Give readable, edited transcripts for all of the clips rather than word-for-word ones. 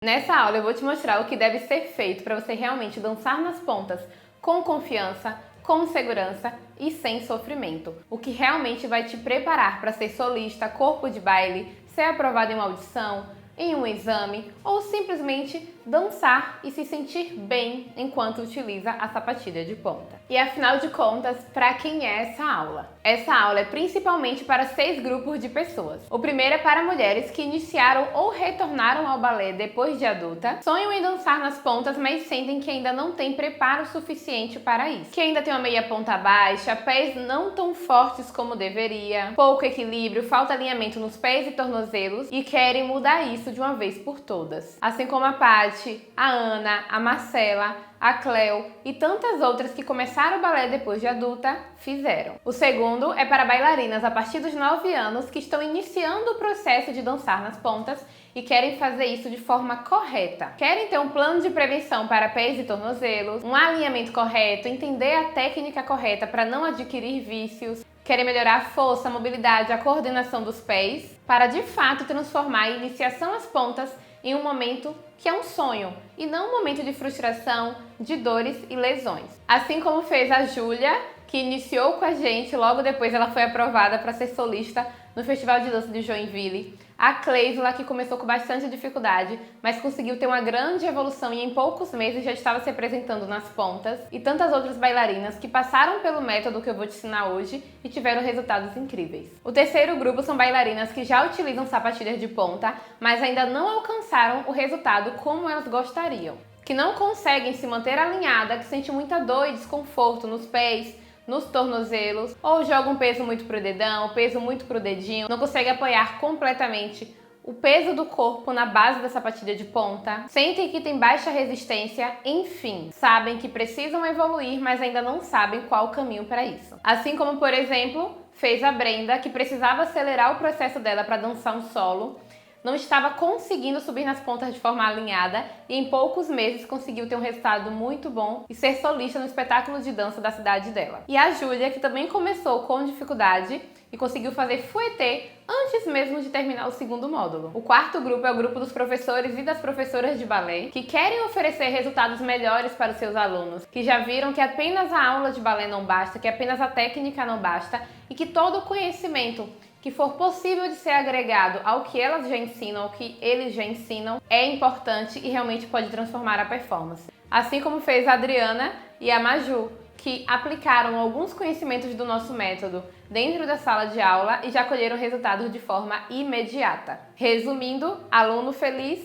Nessa aula eu vou te mostrar o que deve ser feito para você realmente dançar nas pontas com confiança, com segurança e sem sofrimento. O que realmente vai te preparar para ser solista, corpo de baile, ser aprovado em uma audição, em um exame ou simplesmente dançar e se sentir bem enquanto utiliza a sapatilha de ponta. E afinal de contas, para quem é essa aula? Essa aula é principalmente para 6 grupos de pessoas. O primeiro é para mulheres que iniciaram ou retornaram ao balé depois de adulta, sonham em dançar nas pontas, mas sentem que ainda não têm preparo suficiente para isso. Que ainda tem uma meia ponta baixa, pés não tão fortes como deveria, pouco equilíbrio, falta alinhamento nos pés e tornozelos e querem mudar isso de uma vez por todas. Assim como a Paty, a Ana, a Marcela, a Cleo e tantas outras que começaram o balé depois de adulta fizeram. O segundo é para bailarinas a partir dos 9 anos que estão iniciando o processo de dançar nas pontas e querem fazer isso de forma correta. Querem ter um plano de prevenção para pés e tornozelos, um alinhamento correto, entender a técnica correta para não adquirir vícios, querem melhorar a força, a mobilidade, a coordenação dos pés, para de fato transformar a iniciação às pontas em um momento que é um sonho e não um momento de frustração, de dores e lesões. Assim como fez a Júlia, que iniciou com a gente, logo depois ela foi aprovada para ser solista no Festival de Dança de Joinville. A Cleisla, que começou com bastante dificuldade, mas conseguiu ter uma grande evolução e em poucos meses já estava se apresentando nas pontas. E tantas outras bailarinas que passaram pelo método que eu vou te ensinar hoje e tiveram resultados incríveis. O terceiro grupo são bailarinas que já utilizam sapatilhas de ponta, mas ainda não alcançaram o resultado como elas gostariam. Que não conseguem se manter alinhada, que sentem muita dor e desconforto nos pés, nos tornozelos, ou joga um peso muito pro dedão, peso muito pro dedinho, não consegue apoiar completamente o peso do corpo na base da sapatilha de ponta, sentem que tem baixa resistência, enfim, sabem que precisam evoluir, mas ainda não sabem qual o caminho para isso. Assim como, por exemplo, fez a Brenda, que precisava acelerar o processo dela para dançar um solo, não estava conseguindo subir nas pontas de forma alinhada e em poucos meses conseguiu ter um resultado muito bom e ser solista no espetáculo de dança da cidade dela. E a Júlia, que também começou com dificuldade e conseguiu fazer fouetté antes mesmo de terminar o segundo módulo. O quarto grupo é o grupo dos professores e das professoras de balé que querem oferecer resultados melhores para os seus alunos, que já viram que apenas a aula de balé não basta, que apenas a técnica não basta e que todo o conhecimento que for possível de ser agregado ao que elas já ensinam, ao que eles já ensinam, é importante e realmente pode transformar a performance. Assim como fez a Adriana e a Maju, que aplicaram alguns conhecimentos do nosso método dentro da sala de aula e já colheram resultados de forma imediata. Resumindo, aluno feliz,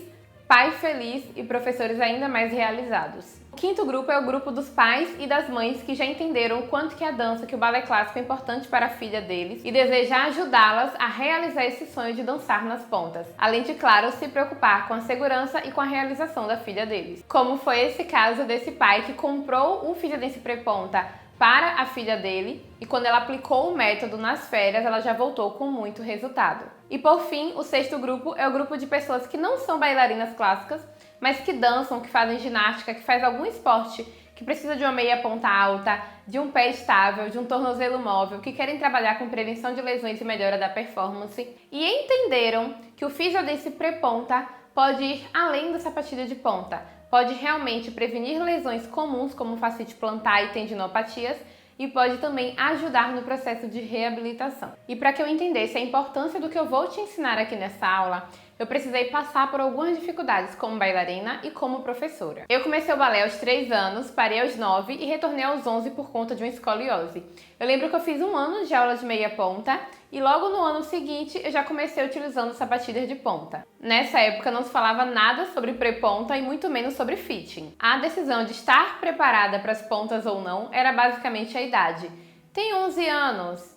pai feliz e professores ainda mais realizados. O quinto grupo é o grupo dos pais e das mães que já entenderam o quanto que a dança, que o balé clássico é importante para a filha deles e desejam ajudá-las a realizar esse sonho de dançar nas pontas, além de, claro, se preocupar com a segurança e com a realização da filha deles. Como foi esse caso desse pai que comprou um Fidget Dance pré-ponta para a filha dele e quando ela aplicou o método nas férias, ela já voltou com muito resultado. E por fim, o sexto grupo é o grupo de pessoas que não são bailarinas clássicas, mas que dançam, que fazem ginástica, que faz algum esporte que precisa de uma meia ponta alta, de um pé estável, de um tornozelo móvel, que querem trabalhar com prevenção de lesões e melhora da performance e entenderam que o Fidget Dance pré-ponta pode ir além da sapatilha de ponta, pode realmente prevenir lesões comuns como fascite plantar e tendinopatias e pode também ajudar no processo de reabilitação. E para que eu entendesse a importância do que eu vou te ensinar aqui nessa aula, eu precisei passar por algumas dificuldades como bailarina e como professora. Eu comecei o balé aos 3 anos, parei aos 9 e retornei aos 11 por conta de uma escoliose. Eu lembro que eu fiz 1 ano de aula de meia ponta e logo no ano seguinte eu já comecei utilizando sapatilhas de ponta. Nessa época não se falava nada sobre pré-ponta e muito menos sobre fitting. A decisão de estar preparada para as pontas ou não era basicamente a idade. Tem 11 anos,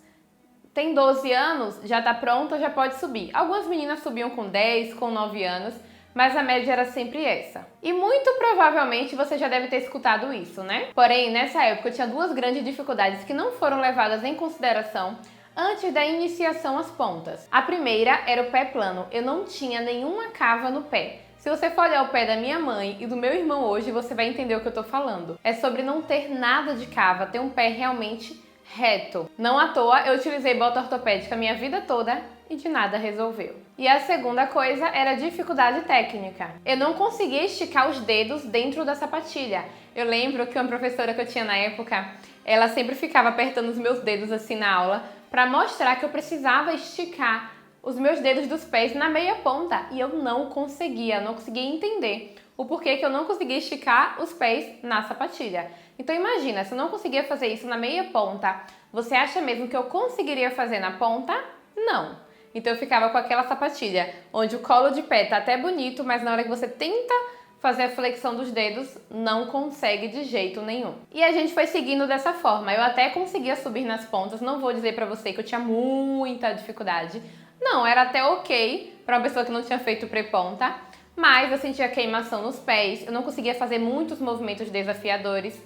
tem 12 anos, já tá pronta, já pode subir. Algumas meninas subiam com 10, com 9 anos, mas a média era sempre essa. E muito provavelmente você já deve ter escutado isso, né? Porém, nessa época eu tinha 2 grandes dificuldades que não foram levadas em consideração antes da iniciação às pontas. A primeira era o pé plano. Eu não tinha nenhuma cava no pé. Se você for olhar o pé da minha mãe e do meu irmão hoje, você vai entender o que eu tô falando. É sobre não ter nada de cava, ter um pé realmente reto. Não à toa, eu utilizei bota ortopédica a minha vida toda e de nada resolveu. E a segunda coisa era dificuldade técnica. Eu não conseguia esticar os dedos dentro da sapatilha. Eu lembro que uma professora que eu tinha na época, ela sempre ficava apertando os meus dedos assim na aula para mostrar que eu precisava esticar os meus dedos dos pés na meia ponta. E eu não conseguia entender o porquê que eu não conseguia esticar os pés na sapatilha. Então imagina, se eu não conseguia fazer isso na meia ponta, você acha mesmo que eu conseguiria fazer na ponta? Não. Então eu ficava com aquela sapatilha, onde o colo de pé tá até bonito, mas na hora que você tenta fazer a flexão dos dedos, não consegue de jeito nenhum. E a gente foi seguindo dessa forma. Eu até conseguia subir nas pontas, não vou dizer pra você que eu tinha muita dificuldade. Não, era até ok pra uma pessoa que não tinha feito pré-ponta, mas eu sentia queimação nos pés, eu não conseguia fazer muitos movimentos desafiadores,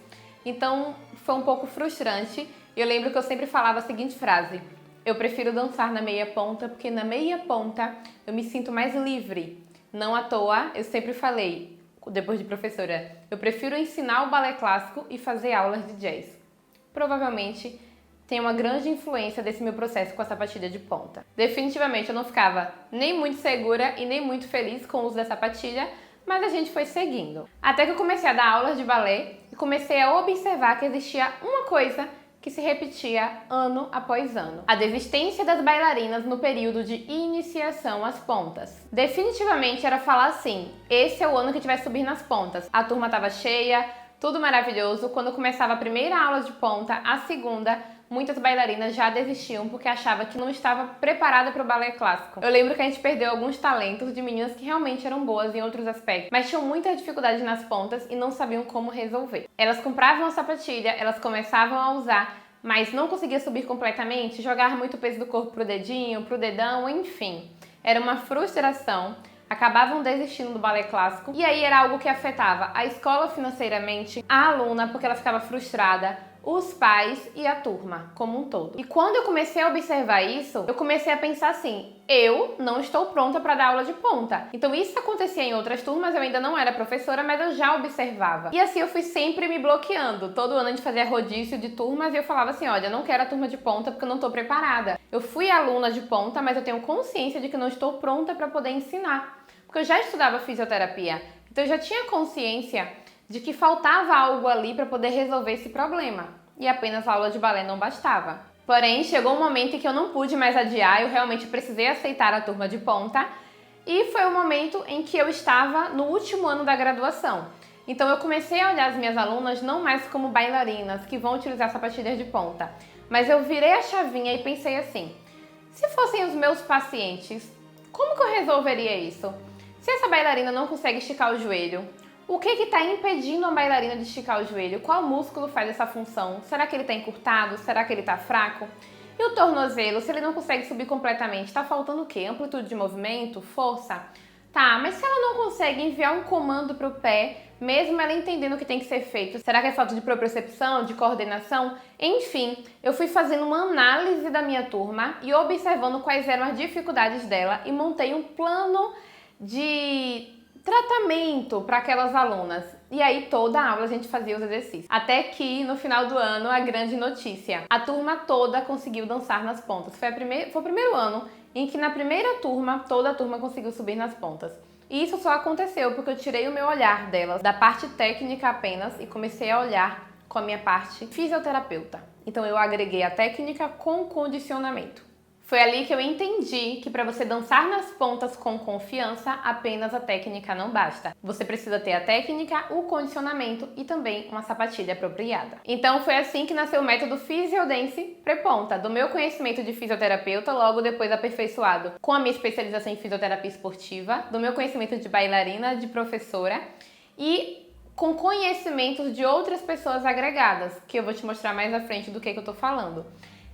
então foi um pouco frustrante. Eu lembro que eu sempre falava a seguinte frase: eu prefiro dançar na meia ponta, porque na meia ponta eu me sinto mais livre. Não à toa, eu sempre falei, depois de professora, eu prefiro ensinar o balé clássico e fazer aulas de jazz. Provavelmente tem uma grande influência desse meu processo com a sapatilha de ponta. Definitivamente eu não ficava nem muito segura e nem muito feliz com o uso da sapatilha, mas a gente foi seguindo. Até que eu comecei a dar aulas de balé e comecei a observar que existia uma coisa que se repetia ano após ano: a desistência das bailarinas no período de iniciação às pontas. Definitivamente era falar assim: esse é o ano que a gente vai subir nas pontas. A turma estava cheia, tudo maravilhoso. Quando começava a primeira aula de ponta, a segunda, muitas bailarinas já desistiam porque achavam que não estava preparada para o balé clássico. Eu lembro que a gente perdeu alguns talentos de meninas que realmente eram boas em outros aspectos, mas tinham muita dificuldade nas pontas e não sabiam como resolver. Elas compravam a sapatilha, elas começavam a usar, mas não conseguia subir completamente, jogar muito peso do corpo pro dedinho, pro dedão, enfim. Era uma frustração. Acabavam desistindo do balé clássico e aí era algo que afetava a escola financeiramente, a aluna porque ela ficava frustrada, os pais e a turma como um todo. E quando eu comecei a observar isso, eu comecei a pensar assim: eu não estou pronta para dar aula de ponta. Então isso acontecia em outras turmas, eu ainda não era professora, mas eu já observava. E assim eu fui sempre me bloqueando. Todo ano a gente fazia rodízio de turmas e eu falava assim: olha, eu não quero a turma de ponta porque eu não estou preparada. Eu fui aluna de ponta, mas eu tenho consciência de que não estou pronta para poder ensinar. Porque eu já estudava fisioterapia, então eu já tinha consciência de que faltava algo ali para poder resolver esse problema. E apenas a aula de balé não bastava. Porém, chegou um momento em que eu não pude mais adiar, eu realmente precisei aceitar a turma de ponta. E foi o momento em que eu estava no último ano da graduação. Então eu comecei a olhar as minhas alunas não mais como bailarinas que vão utilizar sapatilhas de ponta. Mas eu virei a chavinha e pensei assim: se fossem os meus pacientes, como que eu resolveria isso? Se essa bailarina não consegue esticar o joelho, o que está impedindo a bailarina de esticar o joelho? Qual músculo faz essa função? Será que ele está encurtado? Será que ele está fraco? E o tornozelo, se ele não consegue subir completamente, está faltando o quê? Amplitude de movimento? Força? Tá, mas se ela não consegue enviar um comando para o pé, mesmo ela entendendo o que tem que ser feito, será que é falta de propriocepção, de coordenação? Enfim, eu fui fazendo uma análise da minha turma e observando quais eram as dificuldades dela e montei um plano de tratamento para aquelas alunas. E aí toda a aula a gente fazia os exercícios. Até que no final do ano, a grande notícia: a turma toda conseguiu dançar nas pontas. Foi o primeiro ano em que na primeira turma, toda a turma conseguiu subir nas pontas. E isso só aconteceu porque eu tirei o meu olhar delas, da parte técnica apenas, e comecei a olhar com a minha parte fisioterapeuta. Então eu agreguei a técnica com condicionamento. Foi ali que eu entendi que para você dançar nas pontas com confiança, apenas a técnica não basta. Você precisa ter a técnica, o condicionamento e também uma sapatilha apropriada. Então foi assim que nasceu o método Physiodance pré-ponta, do meu conhecimento de fisioterapeuta, logo depois aperfeiçoado com a minha especialização em fisioterapia esportiva, do meu conhecimento de bailarina, de professora e com conhecimentos de outras pessoas agregadas, que eu vou te mostrar mais à frente do que eu tô falando.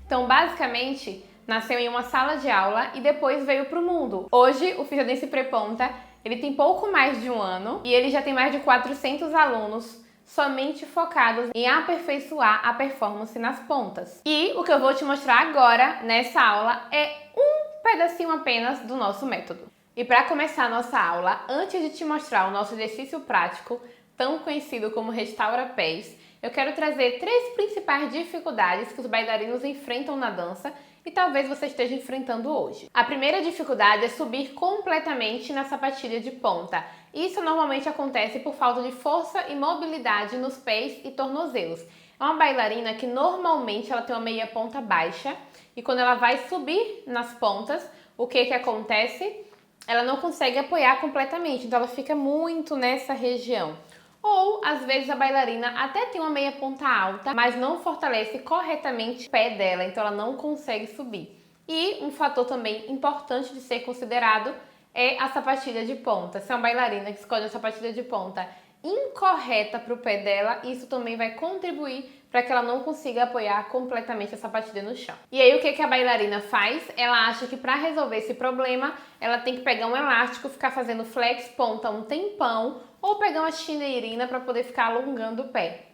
Então, basicamente, nasceu em uma sala de aula e depois veio para o mundo. Hoje, o Physiodance pré-ponta, ele tem pouco mais de um ano e ele já tem mais de 400 alunos somente focados em aperfeiçoar a performance nas pontas. E o que eu vou te mostrar agora, nessa aula, é um pedacinho apenas do nosso método. E para começar a nossa aula, antes de te mostrar o nosso exercício prático, tão conhecido como Restaura Pés, eu quero trazer 3 principais dificuldades que os bailarinos enfrentam na dança e talvez você esteja enfrentando hoje. A primeira dificuldade é subir completamente na sapatilha de ponta. Isso normalmente acontece por falta de força e mobilidade nos pés e tornozelos. É uma bailarina que normalmente ela tem uma meia ponta baixa e quando ela vai subir nas pontas, o que acontece? Ela não consegue apoiar completamente, então ela fica muito nessa região. Ou, às vezes, a bailarina até tem uma meia ponta alta, mas não fortalece corretamente o pé dela, então ela não consegue subir. E um fator também importante de ser considerado é a sapatilha de ponta. Se é uma bailarina que escolhe a sapatilha de ponta incorreta para o pé dela, isso também vai contribuir para que ela não consiga apoiar completamente a sapatilha no chão. E aí o que a bailarina faz? Ela acha que para resolver esse problema, ela tem que pegar um elástico, ficar fazendo flex ponta um tempão, ou pegar uma chineirinha para poder ficar alongando o pé.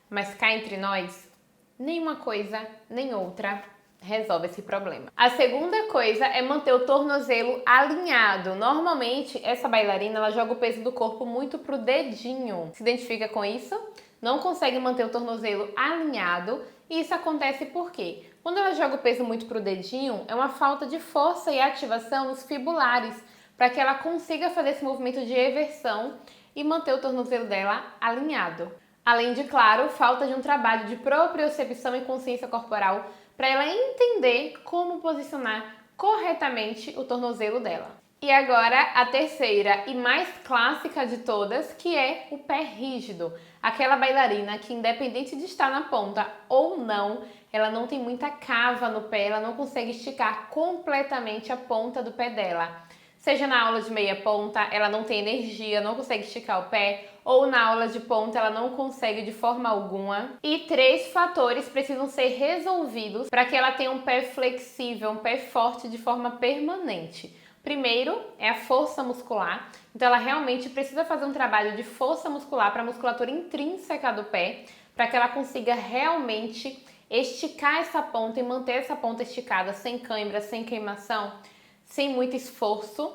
Mas cá entre nós, nenhuma coisa nem outra resolve esse problema. A segunda coisa é manter o tornozelo alinhado. Normalmente, essa bailarina ela joga o peso do corpo muito pro dedinho. Se identifica com isso? Não consegue manter o tornozelo alinhado. E isso acontece por quê? Quando ela joga o peso muito pro dedinho, é uma falta de força e ativação nos fibulares para que ela consiga fazer esse movimento de eversão e manter o tornozelo dela alinhado. Além de, claro, falta de um trabalho de propriocepção e consciência corporal para ela entender como posicionar corretamente o tornozelo dela. E agora a terceira e mais clássica de todas, que é o pé rígido. Aquela bailarina que, independente de estar na ponta ou não, ela não tem muita cava no pé, ela não consegue esticar completamente a ponta do pé dela. Seja na aula de meia ponta, ela não tem energia, não consegue esticar o pé, ou na aula de ponta ela não consegue de forma alguma. E 3 fatores precisam ser resolvidos para que ela tenha um pé flexível, um pé forte de forma permanente. Primeiro é a força muscular, então ela realmente precisa fazer um trabalho de força muscular para a musculatura intrínseca do pé, para que ela consiga realmente esticar essa ponta e manter essa ponta esticada sem cãibra, sem queimação, sem muito esforço.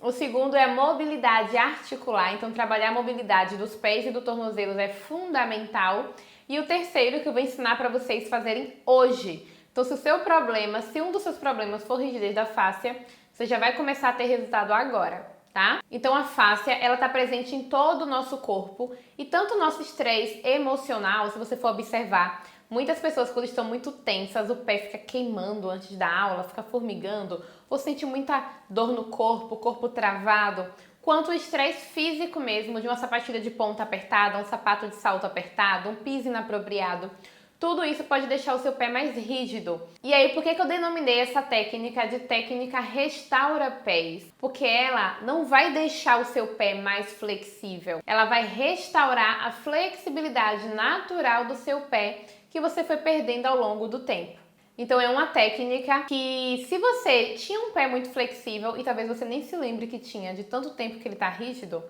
O segundo é a mobilidade articular, então trabalhar a mobilidade dos pés e do tornozelo é fundamental. E o terceiro que eu vou ensinar para vocês fazerem hoje. Então se um dos seus problemas for rigidez da fáscia, você já vai começar a ter resultado agora, tá? Então a fáscia, ela está presente em todo o nosso corpo e tanto o nosso estresse emocional, se você for observar, muitas pessoas quando estão muito tensas, o pé fica queimando antes da aula, fica formigando, ou sente muita dor no corpo, o corpo travado, quanto o estresse físico mesmo, de uma sapatilha de ponta apertada, um sapato de salto apertado, um piso inapropriado. Tudo isso pode deixar o seu pé mais rígido. E aí, por que eu denominei essa técnica de técnica restaura pés? Porque ela não vai deixar o seu pé mais flexível. Ela vai restaurar a flexibilidade natural do seu pé que você foi perdendo ao longo do tempo. Então é uma técnica que, se você tinha um pé muito flexível e talvez você nem se lembre que tinha de tanto tempo que ele está rígido,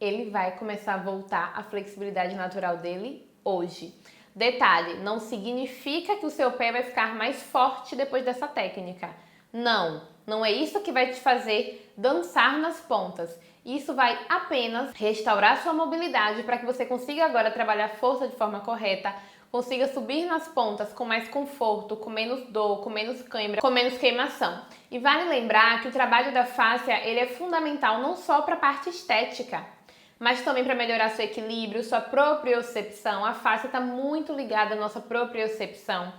ele vai começar a voltar à flexibilidade natural dele hoje. Detalhe, não significa que o seu pé vai ficar mais forte depois dessa técnica. Não é isso que vai te fazer dançar nas pontas. Isso vai apenas restaurar sua mobilidade para que você consiga agora trabalhar força de forma correta, consiga subir nas pontas com mais conforto, com menos dor, com menos cãibra, com menos queimação. E vale lembrar que o trabalho da fáscia, ele é fundamental não só para a parte estética, mas também para melhorar seu equilíbrio, sua propriocepção. A fáscia está muito ligada à nossa propriocepção.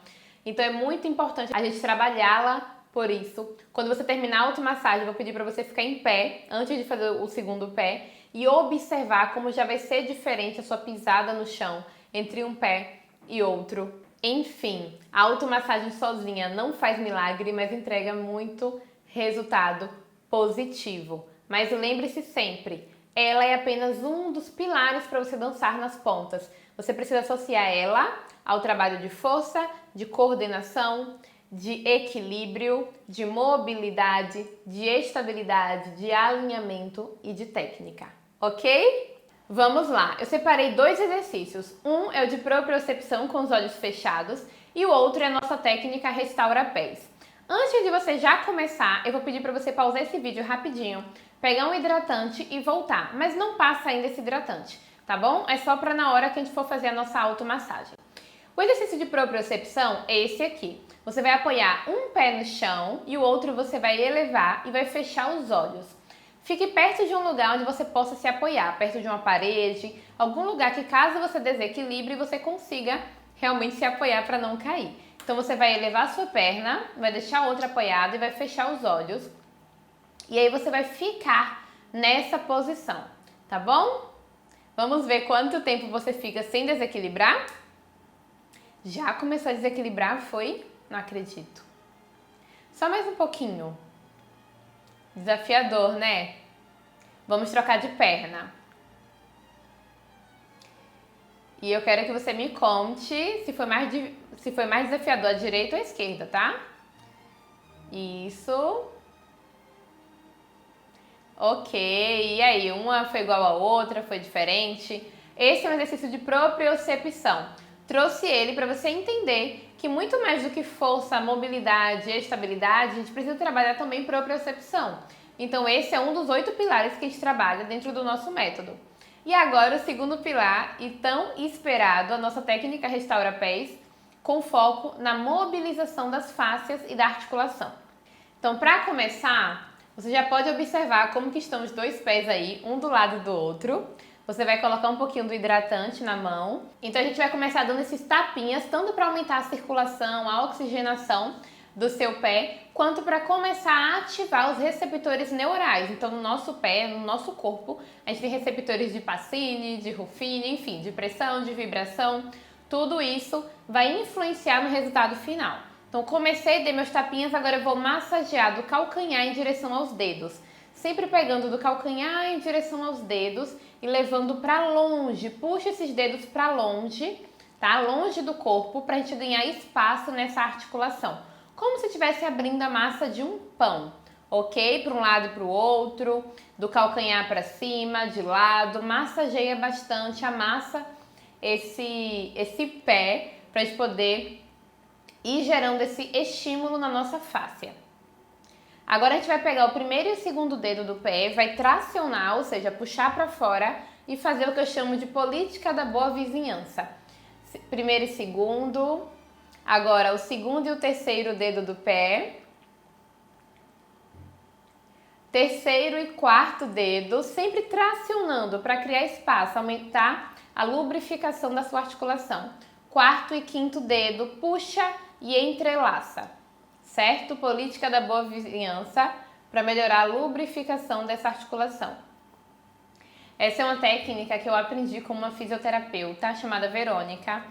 Então é muito importante a gente trabalhá-la por isso. Quando você terminar a automassagem, eu vou pedir para você ficar em pé, antes de fazer o segundo pé, e observar como já vai ser diferente a sua pisada no chão, entre um pé e outro. Enfim, a automassagem sozinha não faz milagre, mas entrega muito resultado positivo. Mas lembre-se sempre, ela é apenas um dos pilares para você dançar nas pontas. Você precisa associar ela ao trabalho de força, de coordenação, de equilíbrio, de mobilidade, de estabilidade, de alinhamento e de técnica, ok? Vamos lá, eu separei 2 exercícios. Um é o de propriocepção com os olhos fechados e o outro é a nossa técnica restaura pés. Antes de você já começar, eu vou pedir para você pausar esse vídeo rapidinho, pegar um hidratante e voltar, mas não passa ainda esse hidratante, tá bom? É só para na hora que a gente for fazer a nossa automassagem. O exercício de propriocepção é esse aqui. Você vai apoiar um pé no chão e o outro você vai elevar e vai fechar os olhos. Fique perto de um lugar onde você possa se apoiar, perto de uma parede, algum lugar que caso você desequilibre, você consiga realmente se apoiar para não cair. Então você vai elevar a sua perna, vai deixar a outra apoiada e vai fechar os olhos. E aí você vai ficar nessa posição, tá bom? Vamos ver quanto tempo você fica sem desequilibrar? Já começou a desequilibrar, foi? Não acredito. Só mais um pouquinho. Desafiador, né? Vamos trocar de perna. E eu quero que você me conte se foi mais desafiador a direita ou a esquerda, tá? Isso. Ok, e aí? Uma foi igual a outra, foi diferente? Esse é um exercício de propriocepção. Trouxe ele para você entender que muito mais do que força, mobilidade e estabilidade, a gente precisa trabalhar também propriocepção. Então esse é um dos 8 pilares que a gente trabalha dentro do nosso método. E agora o segundo pilar, e tão esperado, a nossa técnica Restaura Pés, com foco na mobilização das fáscias e da articulação. Então, para começar, você já pode observar como que estão os dois pés aí, um do lado do outro. Você vai colocar um pouquinho do hidratante na mão. Então a gente vai começar dando esses tapinhas, tanto para aumentar a circulação, a oxigenação do seu pé, quanto para começar a ativar os receptores neurais. Então no nosso pé, no nosso corpo, a gente tem receptores de Pacini, de Ruffini, enfim, de pressão, de vibração. Tudo isso vai influenciar no resultado final. Então comecei, dei meus tapinhas, agora eu vou massagear do calcanhar em direção aos dedos. Sempre pegando do calcanhar em direção aos dedos e levando para longe. Puxa esses dedos para longe, tá? Longe do corpo, para a gente ganhar espaço nessa articulação. Como se estivesse abrindo a massa de um pão, ok? Para um lado e para o outro, do calcanhar para cima, de lado. Massageia bastante, amassa esse pé para a gente poder ir gerando esse estímulo na nossa fáscia. Agora a gente vai pegar o primeiro e o segundo dedo do pé, vai tracionar, ou seja, puxar para fora e fazer o que eu chamo de política da boa vizinhança. Primeiro e segundo, agora o segundo e o terceiro dedo do pé. Terceiro e quarto dedo, sempre tracionando para criar espaço, aumentar a lubrificação da sua articulação. Quarto e quinto dedo, puxa e entrelaça. Certo? Política da boa vizinhança para melhorar a lubrificação dessa articulação. Essa é uma técnica que eu aprendi com uma fisioterapeuta chamada Verônica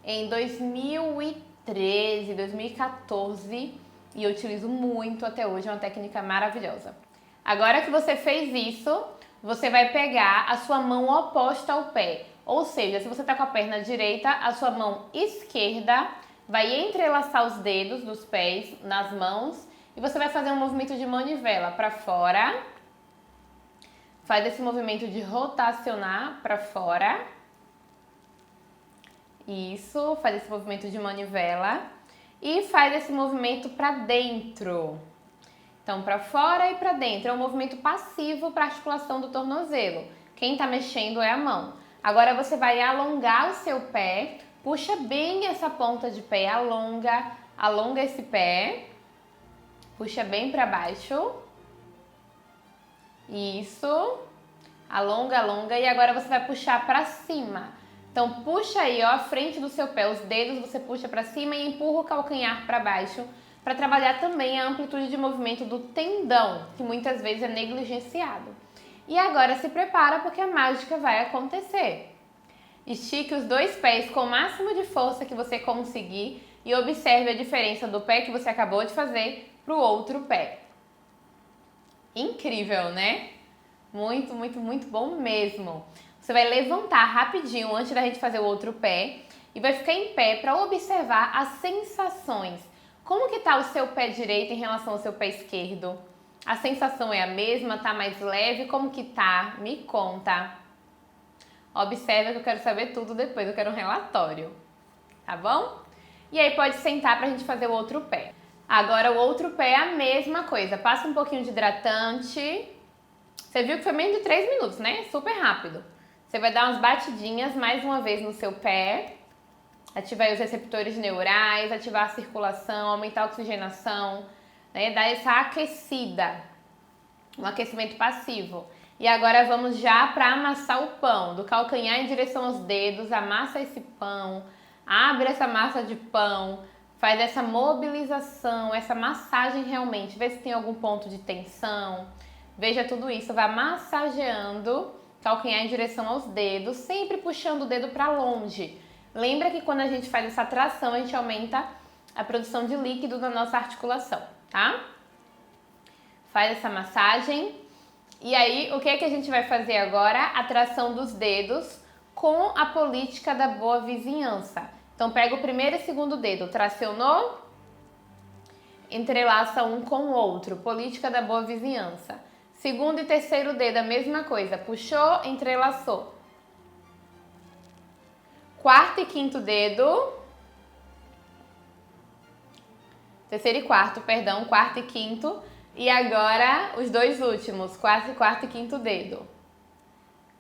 em 2013, 2014 e eu utilizo muito até hoje, é uma técnica maravilhosa. Agora que você fez isso, você vai pegar a sua mão oposta ao pé, ou seja, se você está com a perna direita, a sua mão esquerda vai entrelaçar os dedos dos pés nas mãos e você vai fazer um movimento de manivela para fora. Faz esse movimento de rotacionar para fora. Isso, faz esse movimento de manivela e faz esse movimento para dentro. Então, para fora e para dentro. É um movimento passivo para a articulação do tornozelo. Quem está mexendo é a mão. Agora você vai alongar o seu pé. Puxa bem essa ponta de pé, alonga esse pé, puxa bem para baixo, isso, alonga e agora você vai puxar para cima. Então puxa aí, ó, a frente do seu pé, os dedos você puxa para cima e empurra o calcanhar para baixo, para trabalhar também a amplitude de movimento do tendão, que muitas vezes é negligenciado. E agora se prepara porque a mágica vai acontecer. Estique os dois pés com o máximo de força que você conseguir e observe a diferença do pé que você acabou de fazer para o outro pé. Incrível, né? Muito, muito, muito bom mesmo. Você vai levantar rapidinho antes da gente fazer o outro pé e vai ficar em pé para observar as sensações. Como que tá o seu pé direito em relação ao seu pé esquerdo? A sensação é a mesma? Tá mais leve? Como que tá? Me conta. Observa que eu quero saber tudo depois, eu quero um relatório, tá bom? E aí pode sentar pra gente fazer o outro pé. Agora o outro pé é a mesma coisa, passa um pouquinho de hidratante. Você viu que foi menos de 3 minutos, né? Super rápido. Você vai dar umas batidinhas mais uma vez no seu pé. ativar aí os receptores neurais, ativar a circulação, aumentar a oxigenação, né? Dar essa aquecida, um aquecimento passivo. E agora vamos já para amassar o pão, do calcanhar em direção aos dedos, amassa esse pão, abre essa massa de pão, faz essa mobilização, essa massagem realmente, vê se tem algum ponto de tensão, veja tudo isso, vai massageando calcanhar em direção aos dedos, sempre puxando o dedo para longe. Lembra que quando a gente faz essa tração, a gente aumenta a produção de líquido na nossa articulação, tá? Faz essa massagem. E aí, o que é que a gente vai fazer agora? A tração dos dedos com a política da boa vizinhança. Então, pega o primeiro e segundo dedo, tracionou, entrelaça um com o outro, política da boa vizinhança. Segundo e terceiro dedo, a mesma coisa, puxou, entrelaçou. Quarto e quinto dedo, terceiro e quarto, perdão, quarto e quinto. E agora os dois últimos, quarto e quinto dedo.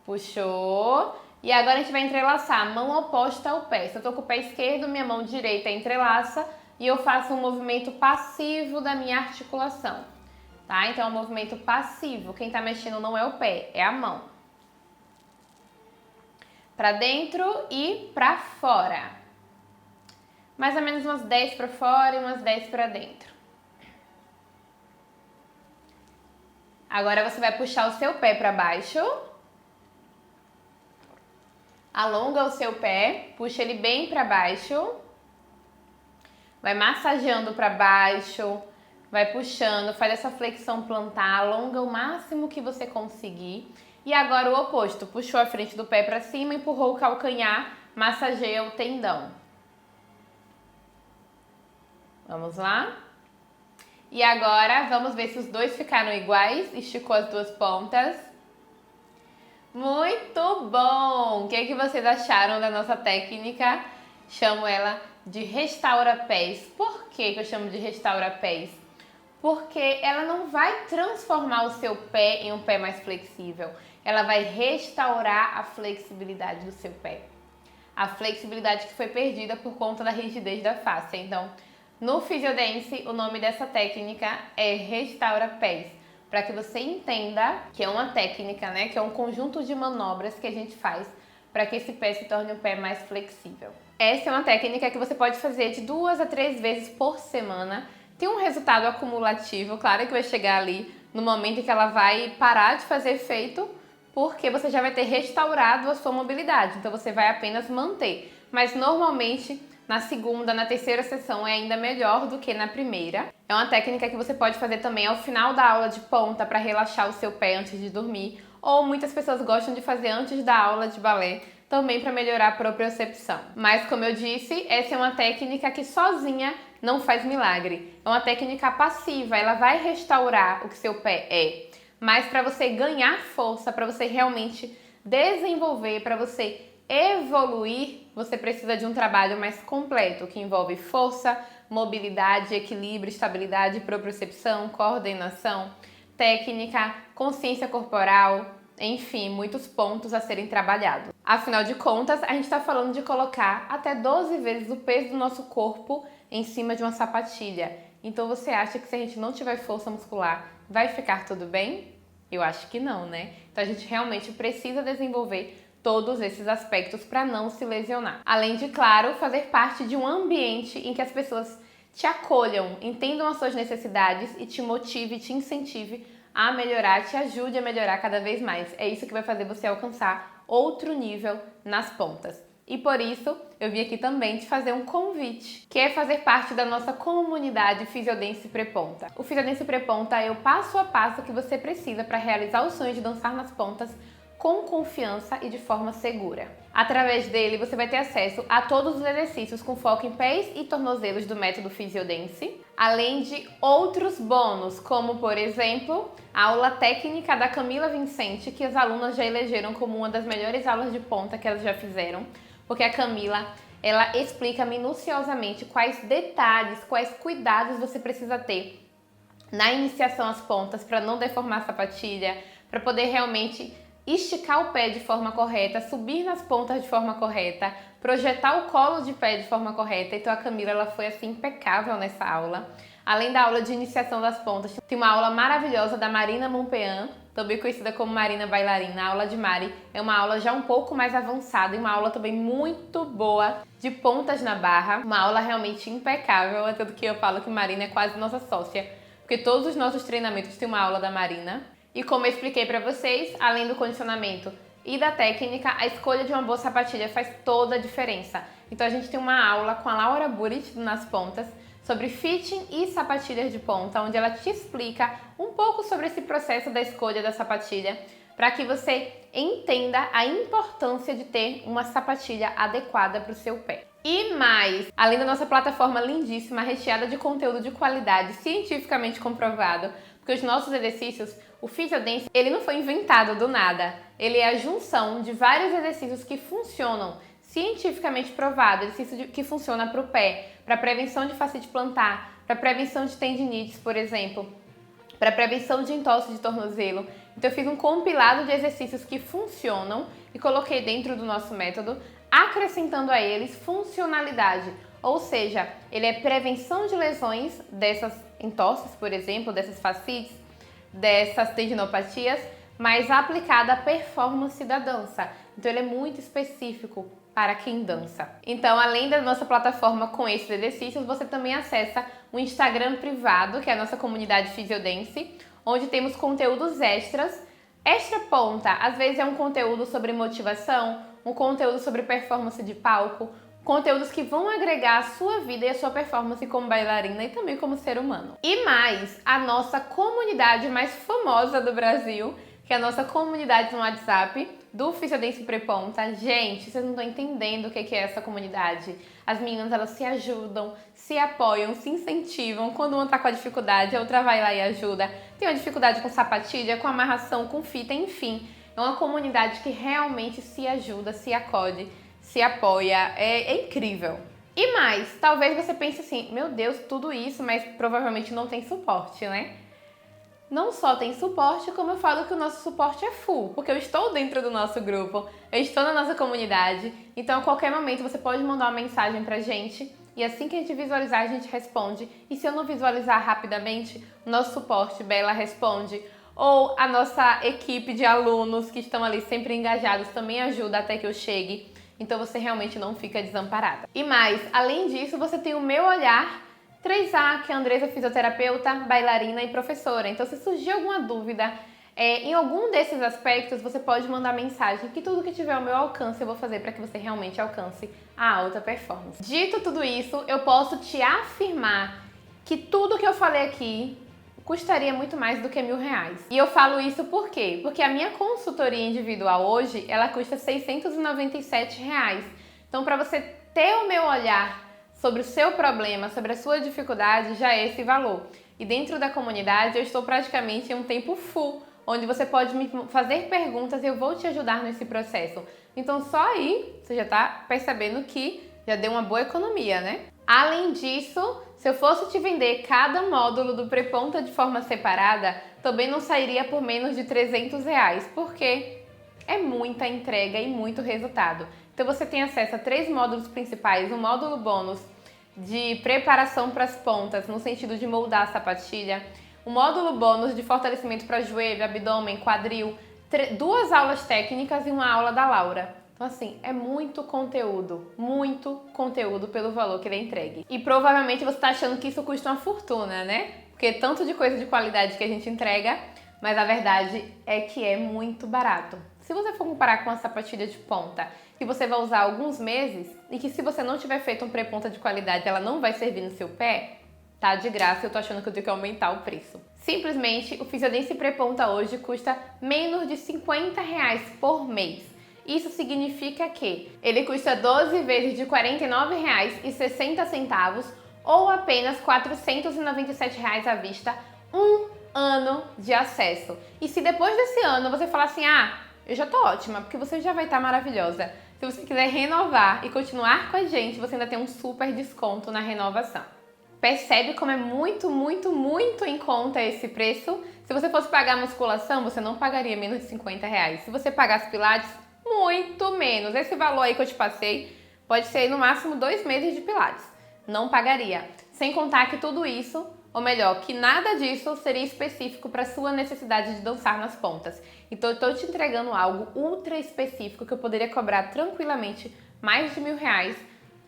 Puxou. E agora a gente vai entrelaçar a mão oposta ao pé. Se eu tô com o pé esquerdo, minha mão direita entrelaça e eu faço um movimento passivo da minha articulação. Tá? Então é um movimento passivo. Quem tá mexendo não é o pé, é a mão. Pra dentro e pra fora. Mais ou menos umas 10 pra fora e umas 10 pra dentro. Agora você vai puxar o seu pé para baixo. Alonga o seu pé, puxa ele bem para baixo. Vai massageando para baixo, vai puxando, faz essa flexão plantar, alonga o máximo que você conseguir. E agora o oposto, puxou a frente do pé para cima, empurrou o calcanhar, massageia o tendão. Vamos lá? E agora, vamos ver se os dois ficaram iguais. Esticou as duas pontas. Muito bom! O que é que vocês acharam da nossa técnica? Chamo ela de restaura-pés. Por que eu chamo de restaura-pés? Porque ela não vai transformar o seu pé em um pé mais flexível. Ela vai restaurar a flexibilidade do seu pé. A flexibilidade que foi perdida por conta da rigidez da face. Então, no Physiodance, o nome dessa técnica é restaura-pés, para que você entenda que é uma técnica, né, que é um conjunto de manobras que a gente faz para que esse pé se torne um pé mais flexível. Essa é uma técnica que você pode fazer de 2 a 3 vezes por semana. Tem um resultado acumulativo, claro que vai chegar ali no momento em que ela vai parar de fazer efeito, porque você já vai ter restaurado a sua mobilidade, então você vai apenas manter. Mas normalmente na segunda, na terceira sessão é ainda melhor do que na primeira. É uma técnica que você pode fazer também ao final da aula de ponta para relaxar o seu pé antes de dormir, ou muitas pessoas gostam de fazer antes da aula de balé, também para melhorar a propriocepção. Mas como eu disse, essa é uma técnica que sozinha não faz milagre. É uma técnica passiva, ela vai restaurar o que seu pé é. Mas para você ganhar força, para você realmente desenvolver, para você evoluir, você precisa de um trabalho mais completo, que envolve força, mobilidade, equilíbrio, estabilidade, propriocepção, coordenação, técnica, consciência corporal, enfim, muitos pontos a serem trabalhados. Afinal de contas, a gente está falando de colocar até 12 vezes o peso do nosso corpo em cima de uma sapatilha. Então você acha que se a gente não tiver força muscular, vai ficar tudo bem? Eu acho que não, né? Então a gente realmente precisa desenvolver todos esses aspectos para não se lesionar. Além de, claro, fazer parte de um ambiente em que as pessoas te acolham, entendam as suas necessidades e te motive, te incentive a melhorar, te ajude a melhorar cada vez mais. É isso que vai fazer você alcançar outro nível nas pontas. E por isso, eu vim aqui também te fazer um convite, que é fazer parte da nossa comunidade Physiodance Preponta. O Physiodance Preponta é o passo a passo que você precisa para realizar o sonho de dançar nas pontas com confiança e de forma segura. Através dele, você vai ter acesso a todos os exercícios com foco em pés e tornozelos do método Physiodance, além de outros bônus, como, por exemplo, a aula técnica da Camila Vincente, que as alunas já elegeram como uma das melhores aulas de ponta que elas já fizeram, porque a Camila, ela explica minuciosamente quais detalhes, quais cuidados você precisa ter na iniciação às pontas para não deformar a sapatilha, para poder realmente esticar o pé de forma correta, subir nas pontas de forma correta, projetar o colo de pé de forma correta. Então a Camila, ela foi assim impecável nessa aula. Além da aula de iniciação das pontas, tem uma aula maravilhosa da Marina Monpean, também conhecida como Marina Bailarina. A aula de Mari é uma aula já um pouco mais avançada e uma aula também muito boa de pontas na barra. Uma aula realmente impecável, é tanto que eu falo que Marina é quase nossa sócia, porque todos os nossos treinamentos têm uma aula da Marina. E como eu expliquei pra vocês, além do condicionamento e da técnica, a escolha de uma boa sapatilha faz toda a diferença. Então a gente tem uma aula com a Laura Burit nas pontas, sobre fitting e sapatilhas de ponta, onde ela te explica um pouco sobre esse processo da escolha da sapatilha, para que você entenda a importância de ter uma sapatilha adequada para o seu pé. E mais, além da nossa plataforma lindíssima, recheada de conteúdo de qualidade, cientificamente comprovado, porque os nossos exercícios, o Physiodance, ele não foi inventado do nada, ele é a junção de vários exercícios que funcionam, cientificamente provado, exercício que funciona para o pé, para prevenção de fascite plantar, para prevenção de tendinites, por exemplo, para prevenção de entorse de tornozelo. Então eu fiz um compilado de exercícios que funcionam e coloquei dentro do nosso método, acrescentando a eles funcionalidade, ou seja, ele é prevenção de lesões dessas entorses, por exemplo, dessas fascites, dessas tendinopatias, mas aplicada à performance da dança. Então ele é muito específico para quem dança. Então, além da nossa plataforma com esses exercícios, você também acessa o Instagram privado, que é a nossa comunidade Physiodance, onde temos conteúdos extras. Extra ponta, às vezes é um conteúdo sobre motivação, um conteúdo sobre performance de palco, conteúdos que vão agregar a sua vida e a sua performance como bailarina e também como ser humano. E mais, a nossa comunidade mais famosa do Brasil, que é a nossa comunidade no WhatsApp, do Physiodance Preponta. Gente, vocês não estão entendendo o que é essa comunidade. As meninas, elas se ajudam, se apoiam, se incentivam. Quando uma tá com a dificuldade, a outra vai lá e ajuda. Tem uma dificuldade com sapatilha, com amarração, com fita, enfim. É uma comunidade que realmente se ajuda, se acode, se apoia. É incrível. E mais, talvez você pense assim, meu Deus, tudo isso, mas provavelmente não tem suporte, né? Não só tem suporte, como eu falo que o nosso suporte é full, porque eu estou dentro do nosso grupo, eu estou na nossa comunidade, então a qualquer momento você pode mandar uma mensagem pra gente e assim que a gente visualizar, a gente responde. E se eu não visualizar rapidamente, o nosso suporte, Bela, responde, ou a nossa equipe de alunos que estão ali sempre engajados também ajuda até que eu chegue, então você realmente não fica desamparada. E mais, além disso, você tem o Meu Olhar 3A, que é a Andressa, fisioterapeuta, bailarina e professora. Então, se surgir alguma dúvida em algum desses aspectos, você pode mandar mensagem, que tudo que tiver ao meu alcance eu vou fazer para que você realmente alcance a alta performance. Dito tudo isso, eu posso te afirmar que tudo que eu falei aqui custaria muito mais do que R$1.000. E eu falo isso por quê? Porque a minha consultoria individual hoje, ela custa R$697. Então, para você ter o meu olhar sobre o seu problema, sobre a sua dificuldade, já é esse valor. E dentro da comunidade eu estou praticamente em um tempo full, onde você pode me fazer perguntas e eu vou te ajudar nesse processo. Então só aí você já está percebendo que já deu uma boa economia, né? Além disso, se eu fosse te vender cada módulo do Preponta de forma separada, também não sairia por menos de R$300, porque é muita entrega e muito resultado. Então você tem acesso a 3 módulos principais, um módulo bônus de preparação para as pontas, no sentido de moldar a sapatilha, um módulo bônus de fortalecimento para joelho, abdômen, quadril, 2 aulas técnicas e uma aula da Laura. Então assim, é muito conteúdo pelo valor que ele é entregue. E provavelmente você está achando que isso custa uma fortuna, né? Porque tanto de coisa de qualidade que a gente entrega, mas a verdade é que é muito barato. Se você for comparar com a sapatilha de ponta, que você vai usar alguns meses e que se você não tiver feito um pré-ponta de qualidade, ela não vai servir no seu pé, tá de graça, eu tô achando que eu tenho que aumentar o preço. Simplesmente, o Physiodance Preponta hoje custa menos de R$50 por mês. Isso significa que ele custa 12 vezes de R$49,60 ou apenas R$497 à vista, um ano de acesso. E se depois desse ano você falar assim, eu já tô ótima, porque você já vai estar maravilhosa. Se você quiser renovar e continuar com a gente, você ainda tem um super desconto na renovação. Percebe como é muito em conta esse preço? Se você fosse pagar musculação, você não pagaria menos de 50 reais. Se você pagasse pilates, muito menos. Esse valor aí que eu te passei pode ser no máximo 2 meses de pilates. Não pagaria. Sem contar que tudo isso, ou melhor, que nada disso seria específico para sua necessidade de dançar nas pontas. Então eu estou te entregando algo ultra específico que eu poderia cobrar tranquilamente mais de R$1.000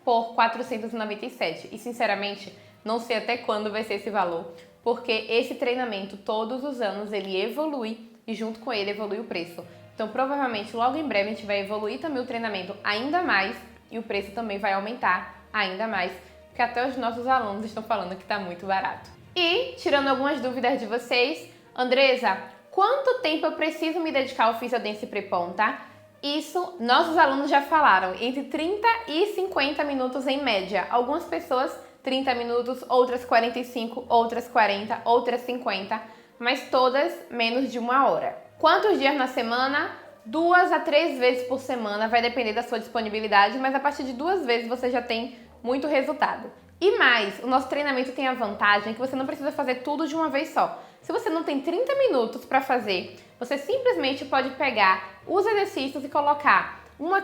por 497. E sinceramente, não sei até quando vai ser esse valor, porque esse treinamento todos os anos ele evolui e junto com ele evolui o preço. Então provavelmente logo em breve a gente vai evoluir também o treinamento ainda mais e o preço também vai aumentar ainda mais, porque até os nossos alunos estão falando que está muito barato. E, tirando algumas dúvidas de vocês, Andresa, quanto tempo eu preciso me dedicar ao Physiodance Preponta? Isso, nossos alunos já falaram, entre 30 e 50 minutos em média. Algumas pessoas 30 minutos, outras 45, outras 40, outras 50, mas todas menos de 1 hora. Quantos dias na semana? 2 a 3 vezes por semana, vai depender da sua disponibilidade, mas a partir de 2 vezes você já tem muito resultado. E mais, o nosso treinamento tem a vantagem que você não precisa fazer tudo de uma vez só. Se você não tem 30 minutos para fazer, você simplesmente pode pegar os exercícios e colocar um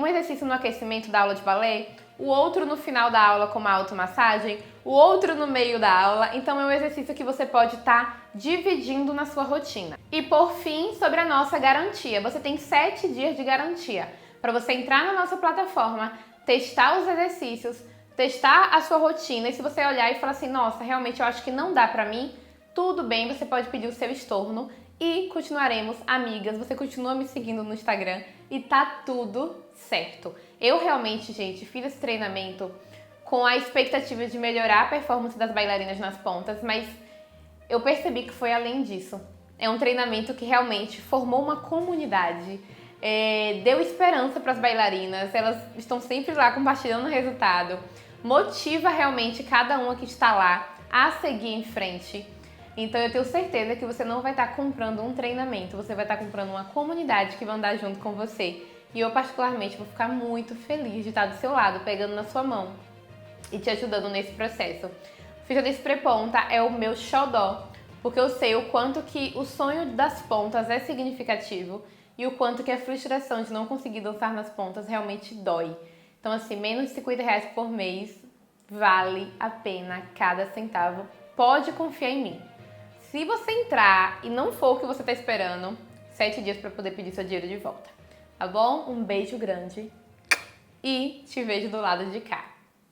exercício no aquecimento da aula de balé, o outro no final da aula com uma automassagem, o outro no meio da aula. Então é um exercício que você pode estar dividindo na sua rotina. E por fim, sobre a nossa garantia. Você tem 7 dias de garantia para você entrar na nossa plataforma, testar os exercícios, testar a sua rotina e se você olhar e falar assim, nossa, realmente eu acho que não dá pra mim, tudo bem, você pode pedir o seu estorno e continuaremos amigas, você continua me seguindo no Instagram e tá tudo certo. Eu realmente, gente, fiz esse treinamento com a expectativa de melhorar a performance das bailarinas nas pontas, mas eu percebi que foi além disso. É um treinamento que realmente formou uma comunidade, deu esperança para as bailarinas, elas estão sempre lá compartilhando o resultado, motiva realmente cada uma que está lá a seguir em frente. Então eu tenho certeza que você não vai estar comprando um treinamento, você vai estar comprando uma comunidade que vai andar junto com você. E eu particularmente vou ficar muito feliz de estar do seu lado, pegando na sua mão e te ajudando nesse processo. O Physiodance Preponta é o meu xodó, porque eu sei o quanto que o sonho das pontas é significativo e o quanto que a frustração de não conseguir dançar nas pontas realmente dói. Então assim, menos de 50 reais por mês vale a pena cada centavo. Pode confiar em mim. Se você entrar e não for o que você está esperando, 7 dias para poder pedir seu dinheiro de volta. Tá bom? Um beijo grande e te vejo do lado de cá.